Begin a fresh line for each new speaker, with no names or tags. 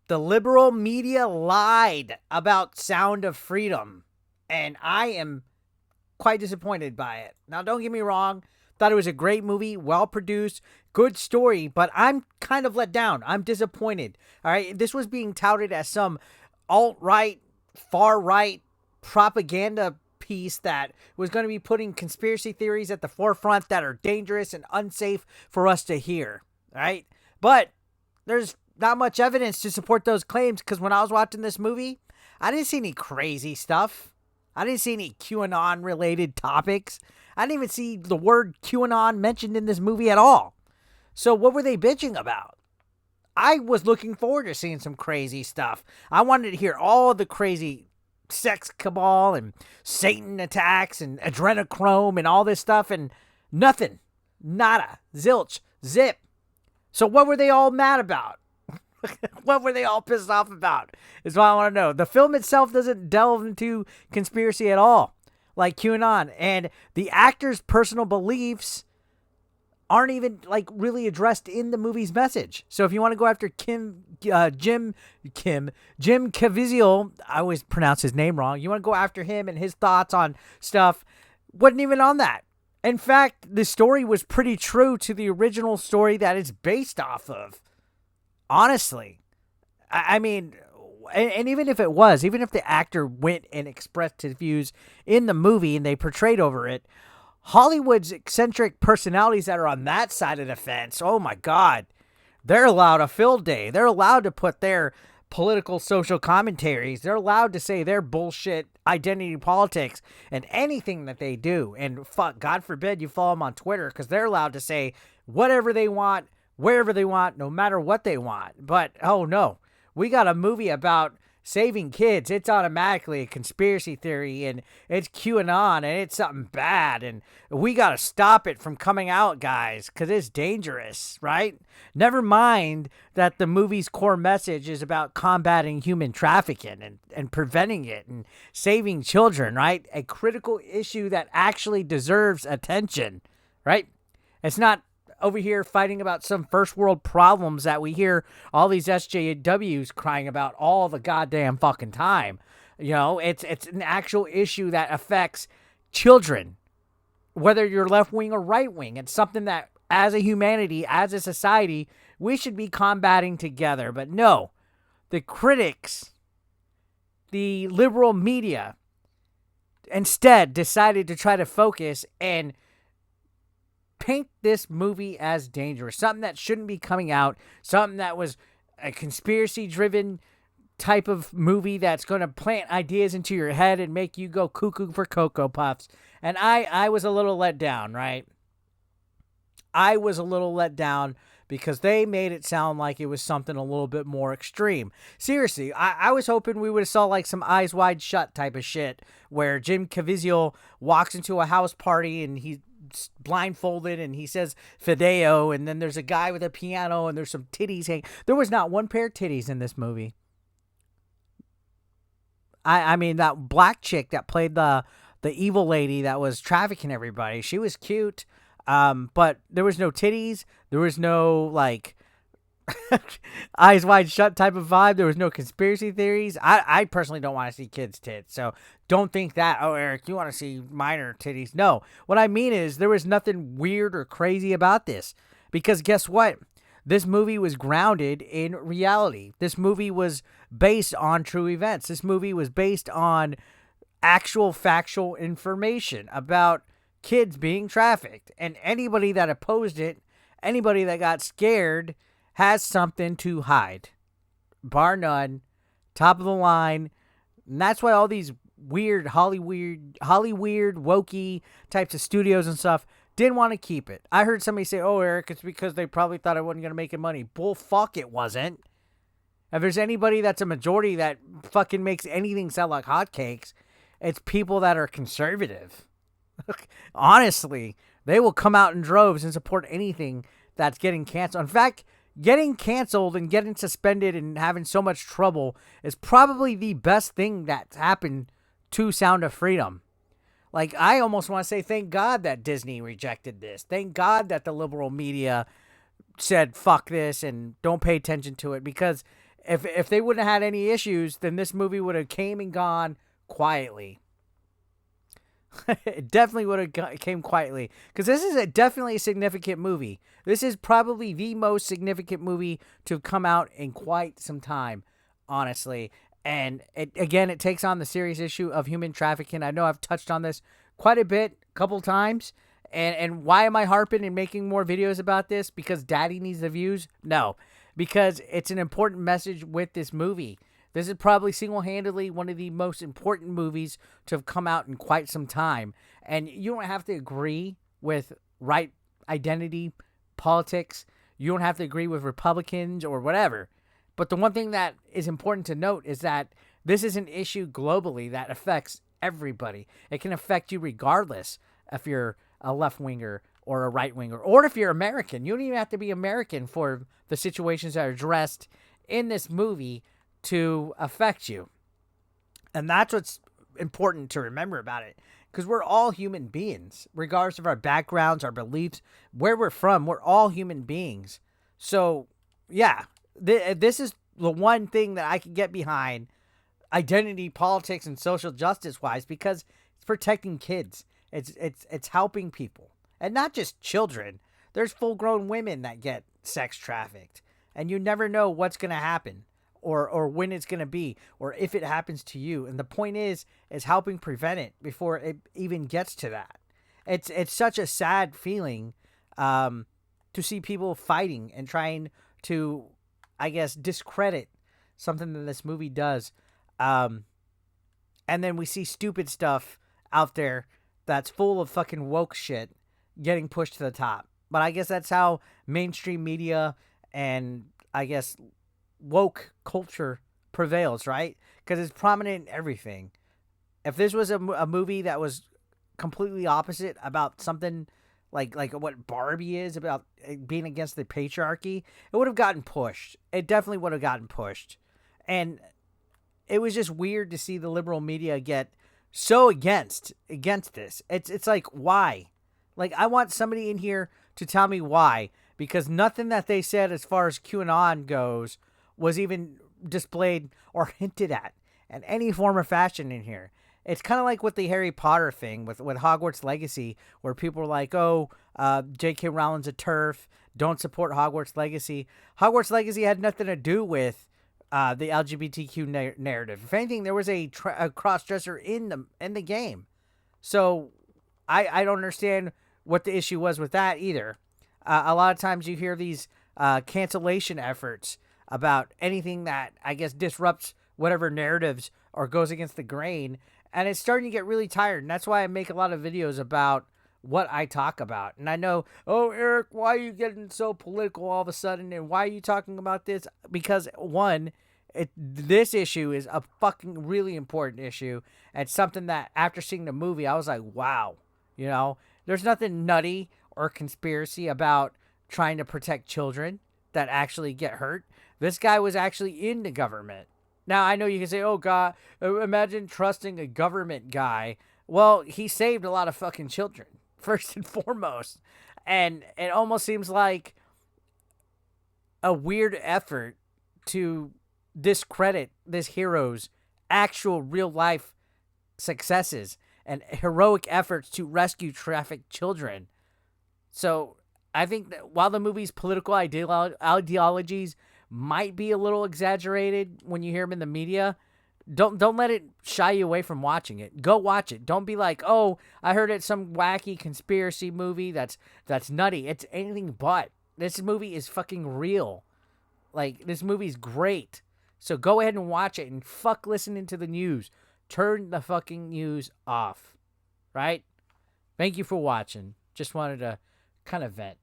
The liberal media lied about Sound of Freedom, and I am quite disappointed by it. Now, don't get me wrong. Thought it was a great movie, well produced, good story, but I'm kind of let down. I'm disappointed. All right. This was being touted as some alt-right, far-right propaganda piece that was going to be putting conspiracy theories at the forefront that are dangerous and unsafe for us to hear. All right. But there's not much evidence to support those claims, because when I was watching this movie, I didn't see any crazy stuff. I didn't see any QAnon related topics. I didn't even see the word QAnon mentioned in this movie at all. So what were they bitching about? I was looking forward to seeing some crazy stuff. I wanted to hear all the crazy sex cabal and Satan attacks and adrenochrome and all this stuff, and nothing. Nada. Zilch. Zip. So what were they all mad about? What were they all pissed off about is what I want to know. The film itself doesn't delve into conspiracy at all, like QAnon. And the actors' personal beliefs aren't even like really addressed in the movie's message. So if you want to go after Jim Caviezel, I always pronounce his name wrong. You want to go after him and his thoughts on stuff, wasn't even on that. In fact, the story was pretty true to the original story that it's based off of. Honestly, I mean, and even if it was, even if the actor went and expressed his views in the movie and they portrayed over it, Hollywood's eccentric personalities that are on that side of the fence, oh my God, they're allowed a field day. They're allowed to put their political social commentaries. They're allowed to say their bullshit identity politics and anything that they do. And fuck, God forbid you follow them on Twitter, because they're allowed to say whatever they want, wherever they want, no matter what they want. But, oh no, we got a movie about saving kids. It's automatically a conspiracy theory, and it's QAnon, and it's something bad, and we got to stop it from coming out, guys, because it's dangerous, right? Never mind that the movie's core message is about combating human trafficking and preventing it and saving children, right? A critical issue that actually deserves attention, right? It's not over here fighting about some first world problems that we hear all these SJWs crying about all the goddamn fucking time. You know, it's an actual issue that affects children, whether you're left wing or right wing. It's something that as a humanity, as a society, we should be combating together. But no, the critics, the liberal media, instead decided to try to focus and paint this movie as dangerous, something that shouldn't be coming out, something that was a conspiracy-driven type of movie that's going to plant ideas into your head and make you go cuckoo for Cocoa Puffs. And I was a little let down, right? I was a little let down because they made it sound like it was something a little bit more extreme. Seriously, I was hoping we would have saw like some Eyes Wide Shut type of shit where Jim Caviezel walks into a house party and he's blindfolded and he says Fideo, and then there's a guy with a piano and there's some titties hanging. There was not one pair of titties in this movie. I mean, that black chick that played the evil lady that was trafficking everybody, she was cute, but there was no titties. There was no like Eyes Wide Shut type of vibe. There was no conspiracy theories. I personally don't want to see kids' tits, so don't think that, oh, Eric, you want to see minor titties. No, what I mean is there was nothing weird or crazy about this, because guess what? This movie was grounded in reality. This movie was based on true events. This movie was based on actual factual information about kids being trafficked, and anybody that opposed it, anybody that got scared, has something to hide, bar none, top of the line. And that's why all these weird Hollywood, wokey types of studios and stuff didn't want to keep it. I heard somebody say, oh, Eric, it's because they probably thought I wasn't going to make it money. Bull fuck, it wasn't. If there's anybody that's a majority that fucking makes anything sound like hotcakes, it's people that are conservative. Honestly, they will come out in droves and support anything that's getting canceled. In fact, getting canceled and getting suspended and having so much trouble is probably the best thing that's happened to Sound of Freedom. Like, I almost want to say thank God that Disney rejected this. Thank God that the liberal media said fuck this and don't pay attention to it, because If they wouldn't have had any issues, then this movie would have came and gone quietly. It definitely would have came quietly, because this is definitely a significant movie. This is probably the most significant movie to have come out in quite some time, honestly. And it takes on the serious issue of human trafficking. I know I've touched on this quite a bit, a couple times. And why am I harping and making more videos about this? Because daddy needs the views? No, because it's an important message with this movie. This is probably single-handedly one of the most important movies to have come out in quite some time. And you don't have to agree with right identity politics. You don't have to agree with Republicans or whatever. But the one thing that is important to note is that this is an issue globally that affects everybody. It can affect you regardless if you're a left-winger or a right-winger, or if you're American. You don't even have to be American for the situations that are addressed in this movie to affect you. And that's what's important to remember about it, because we're all human beings, regardless of our backgrounds, our beliefs, where we're from. We're all human beings. So, yeah, this is the one thing that I can get behind, identity politics and social justice wise, because it's protecting kids. It's helping people, and not just children. There's full-grown women that get sex trafficked, and you never know what's going to happen, or when it's going to be, or if it happens to you. And the point is helping prevent it before it even gets to that. It's such a sad feeling to see people fighting and trying to, I guess, discredit something that this movie does. And then we see stupid stuff out there that's full of fucking woke shit getting pushed to the top. But I guess that's how mainstream media and, I guess, woke culture prevails, right? Because it's prominent in everything. If this was a movie that was completely opposite about something like what Barbie is, about being against the patriarchy, it would have gotten pushed. It definitely would have gotten pushed. And it was just weird to see the liberal media get so against this. It's like, why? Like, I want somebody in here to tell me why, because nothing that they said as far as QAnon goes was even displayed or hinted at in any form or fashion in here. It's kind of like with the Harry Potter thing with Hogwarts Legacy, where people were like, oh, J.K. Rowling's a TERF, don't support Hogwarts Legacy. Hogwarts Legacy had nothing to do with the LGBTQ narrative. If anything, there was a cross-dresser in the game. So I don't understand what the issue was with that either. A lot of times you hear these cancellation efforts about anything that, I guess, disrupts whatever narratives or goes against the grain. And it's starting to get really tired. And that's why I make a lot of videos about what I talk about. And I know, oh, Eric, why are you getting so political all of a sudden? And why are you talking about this? Because, one, this issue is a fucking really important issue. And something that, after seeing the movie, I was like, wow. You know, there's nothing nutty or conspiracy about trying to protect children that actually get hurt. This guy was actually in the government. Now, I know you can say, oh, God, imagine trusting a government guy. Well, he saved a lot of fucking children, first and foremost. And it almost seems like a weird effort to discredit this hero's actual real-life successes and heroic efforts to rescue trafficked children. So I think that while the movie's political ideologies might be a little exaggerated when you hear them in the media, don't let it shy you away from watching it. Go watch it. Don't be like, oh, I heard it's some wacky conspiracy movie that's nutty. It's anything but. This movie is fucking real. Like, this movie's great. So go ahead and watch it and fuck listening to the news. Turn the fucking news off. Right? Thank you for watching. Just wanted to kind of vent.